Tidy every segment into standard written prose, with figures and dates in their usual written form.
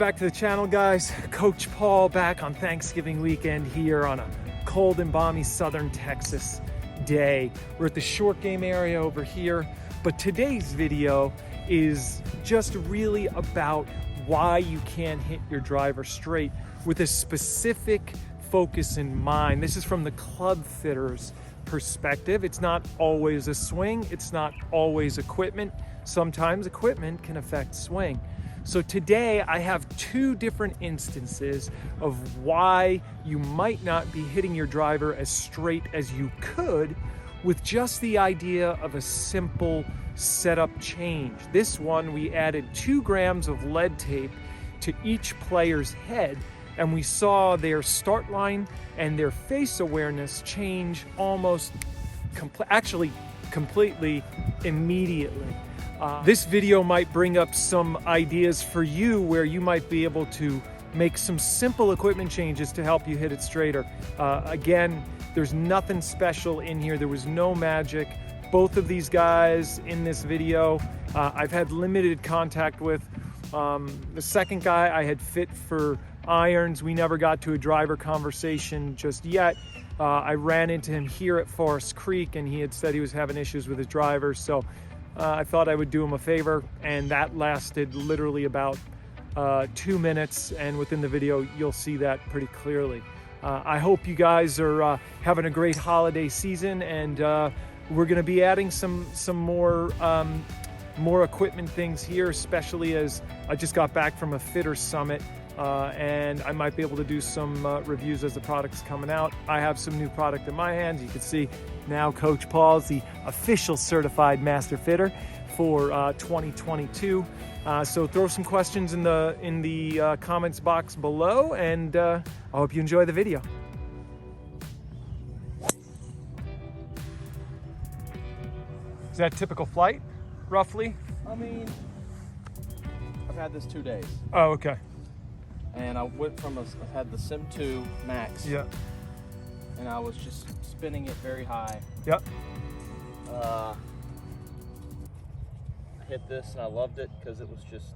back to the channel, guys. Coach Paul back on Thanksgiving weekend here on a cold and balmy southern Texas day. We're at the short game area over here, but today's video is just really about why you can't hit your driver straight with a specific focus in mind. This is from the club fitter's perspective. It's not always a swing, it's not always equipment. Sometimes equipment can affect swing. So today I have two different instances of why you might not be hitting your driver as straight as you could with just the idea of a simple setup change. This one, we added 2 grams of lead tape to each player's head, and we saw their start line and their face awareness change almost completely immediately. This video might bring up some ideas for you where you might be able to make some simple equipment changes to help you hit it straighter. Again, there's nothing special in here. There was no magic. Both of these guys in this video, I've had limited contact with. The second guy I had fit for irons. We never got to a driver conversation just yet. I ran into him here at Forest Creek and he had said he was having issues with his driver. So I thought I would do him a favor, and that lasted literally about 2 minutes, and within the video you'll see that pretty clearly. I hope you guys are having a great holiday season, and we're going to be adding some more equipment things here, especially as I just got back from a fitter summit, and I might be able to do some reviews as the product's coming out. I have some new product in my hands. You can see now Coach Paul's the official certified master fitter for 2022. So throw some questions in the comments box below, and I hope you enjoy the video. Is that typical flight, roughly? I mean, I've had this 2 days. Oh, okay. And I went from I've had the Sim 2 Max. Yeah. And I was just spinning it very high. Yep. I hit this and I loved it because it was just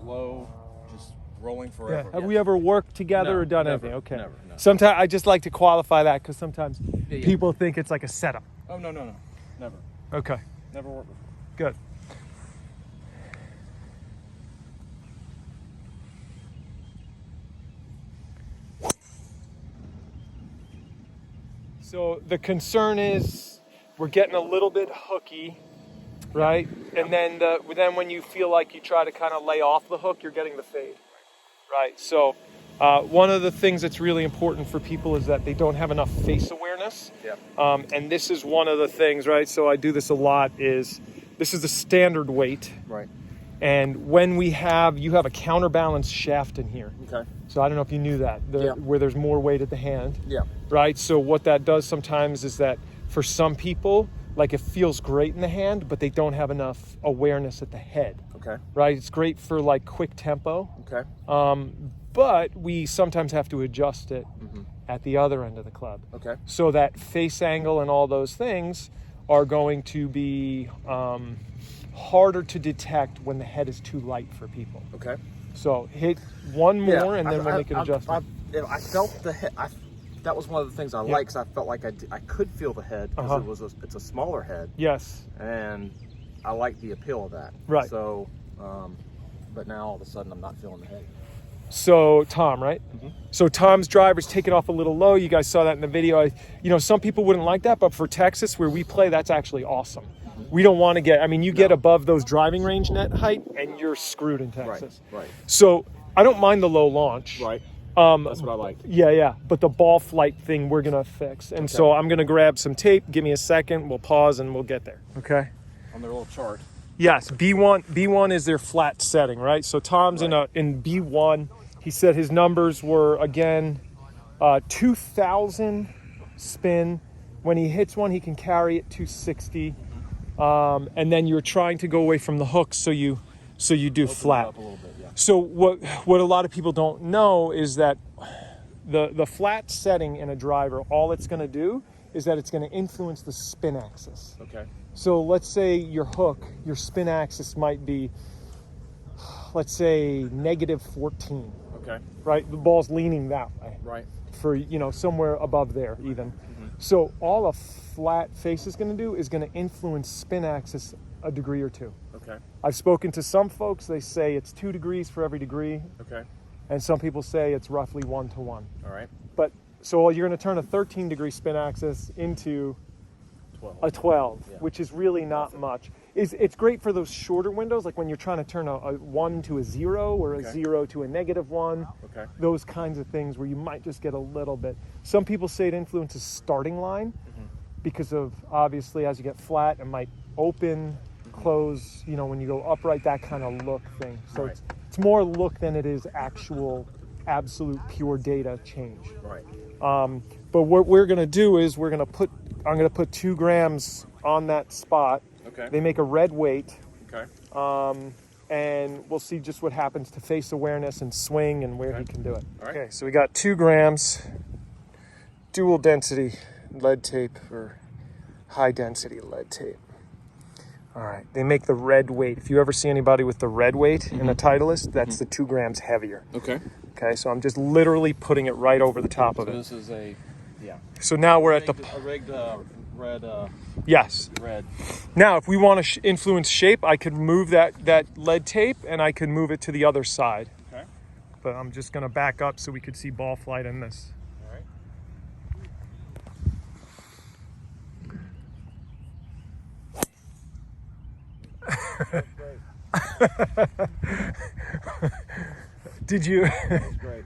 low, just rolling forever. Yeah. Have we ever worked together or done never, anything? Okay. Never, no. Sometimes I just like to qualify that because sometimes Yeah. people think it's like a setup. Oh, no. Never. Okay. Never worked before. Good. So the concern is we're getting a little bit hooky, right? And then when you feel like you try to kind of lay off the hook, you're getting the fade, right? So one of the things that's really important for people is that they don't have enough face awareness. Yeah. And this is one of the things, right? So I do this a lot, is this is the standard weight. Right. And when you have a counterbalance shaft in here. Okay. So I don't know if you knew that, Yeah. where there's more weight at the hand. Yeah. Right? So what that does sometimes is that for some people, like, it feels great in the hand, but they don't have enough awareness at the head. Okay. Right? It's great for like quick tempo. Okay. But we sometimes have to adjust it at the other end of the club. Okay. So that face angle and all those things are going to be harder to detect when the head is too light for people. Okay. So hit one more, and then we'll make an adjustment. I felt the head. That was one of the things I liked, because I felt like I could feel the head, because it's a smaller head. Yes. And I like the appeal of that. Right. So, but now all of a sudden I'm not feeling the head. So Tom, right? So Tom's driver's taken off a little low. You guys saw that in the video. Some people wouldn't like that, but for Texas, where we play, that's actually awesome. We don't want to get above those driving range net height, and you're screwed in Texas. Right. So I don't mind the low launch. Right. That's what I like. Yeah. But the ball flight thing we're gonna fix, and so I'm gonna grab some tape. Give me a second. We'll pause and we'll get there. Okay. On their little chart. Yes. B1 is their flat setting, right? So Tom's in B1. He said his numbers were, again, 2,000 spin. When he hits one, he can carry it 260. And then you're trying to go away from the hook, so you do flat. Up a little bit, yeah. So what a lot of people don't know is that the flat setting in a driver, all it's going to do is that it's going to influence the spin axis. Okay. So let's say your hook, your spin axis might be, let's say -14. Okay. Right? The ball's leaning that way. Right. For, you know, somewhere above there even. So all a flat face is going to do is going to influence spin axis a degree or two. Okay. I've spoken to some folks, they say it's 2 degrees for every degree. Okay. And some people say it's roughly 1 to 1. All right. But so you're going to turn a 13-degree spin axis into 12. a 12, Yeah. which is really not much. It's great for those shorter windows, like when you're trying to turn a 1 to a 0 or a 0 to a -1. Okay. Those kinds of things where you might just get a little bit. Some people say it influences starting line because of, obviously, as you get flat, it might open, close, you know, when you go upright, that kind of look thing. So Right. it's more look than it is actual, absolute, pure data change. Right. But what we're going to do is I'm going to put 2 grams on that spot. Okay. They make a red weight. Okay. And we'll see just what happens to face awareness and swing and where he can do it. All right. Okay, so we got 2 grams dual density lead tape or high density lead tape. All right, they make the red weight. If you ever see anybody with the red weight in a Titleist, that's the 2 grams heavier. Okay. Okay, so I'm just literally putting it right over the top of So it. this is a, yeah. So now we're at the, A rigged red. yes. Red. Now, if we want to influence shape, I could move that lead tape and I could move it to the other side. Okay. But I'm just going to back up so we could see ball flight in this. All right. Did you? That's great.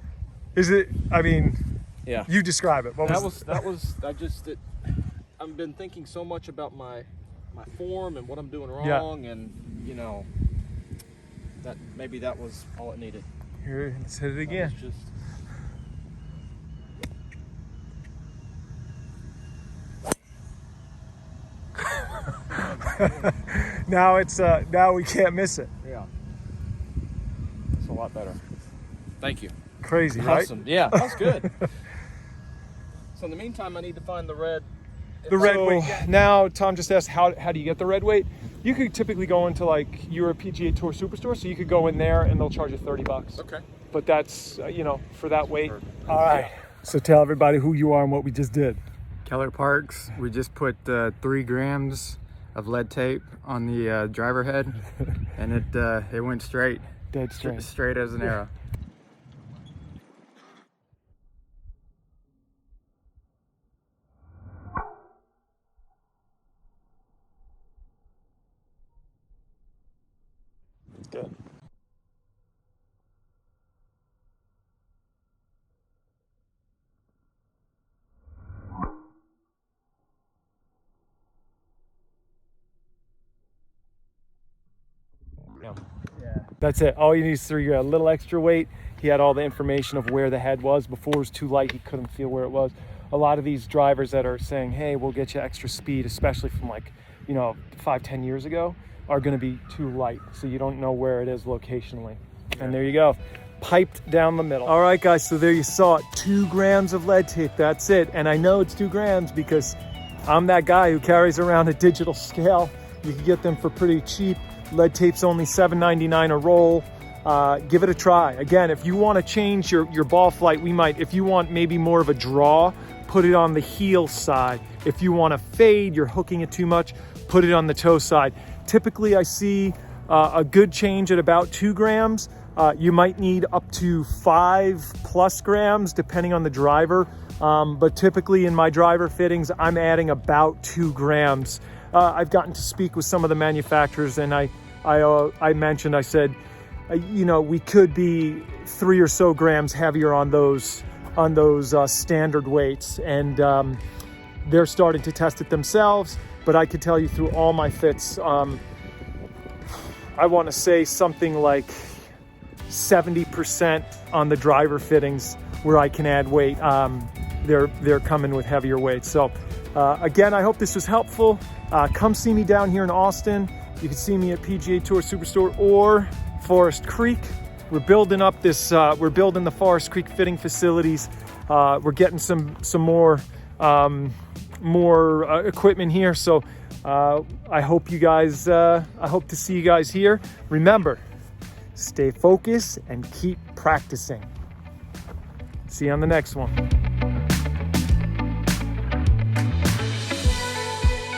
Is it? I mean, Yeah. you describe it. What I've been thinking so much about my form and what I'm doing Yeah. wrong, and you know, that maybe that was all it needed. Here, let's hit it That again. was just Now we can't miss it. yeah. It's a lot better. Thank you. Crazy, right? Awesome. Yeah, that's good. So in the meantime, I need to find the red. The red weight. Now, Tom just asked, how do you get the red weight? You could typically go into, like, you're a PGA Tour Superstore, so you could go in there and they'll charge you $30. Okay. But that's, you know, for that weight. All right. So tell everybody who you are and what we just did. Keller Parks. We just put 3 grams of lead tape on the driver head, and it went straight. Dead straight. Straight as an arrow. Good. Yeah. That's it. All you need is 3 grams. A little extra weight. He had all the information of where the head was. Before it was too light, he couldn't feel where it was. A lot of these drivers that are saying, hey, we'll get you extra speed, especially from, like, you know, 5-10 years ago, are going to be too light. So you don't know where it is locationally. And there you go. Piped down the middle. All right, guys. So there you saw it. 2 grams of lead tape. That's it. And I know it's 2 grams because I'm that guy who carries around a digital scale. You can get them for pretty cheap. Lead tape's only $7.99 a roll. Give it a try. Again, if you want to change your ball flight, if you want maybe more of a draw, put it on the heel side. If you want to fade, you're hooking it too much, put it on the toe side. Typically, I see a good change at about 2 grams. You might need up to 5+ grams, depending on the driver. But typically in my driver fittings, I'm adding about 2 grams. I've gotten to speak with some of the manufacturers, and I said, you know, we could be 3 or so grams heavier on those standard weights, and they're starting to test it themselves. But I could tell you through all my fits, I want to say something like 70% on the driver fittings where I can add weight. They're coming with heavier weights. So again, I hope this was helpful. Come see me down here in Austin. You can see me at PGA Tour Superstore or Forest Creek. We're building up this. We're building the Forest Creek fitting facilities. We're getting some more equipment here. So I hope you guys. I hope to see you guys here. Remember, Stay focused and keep practicing. See you on the next one.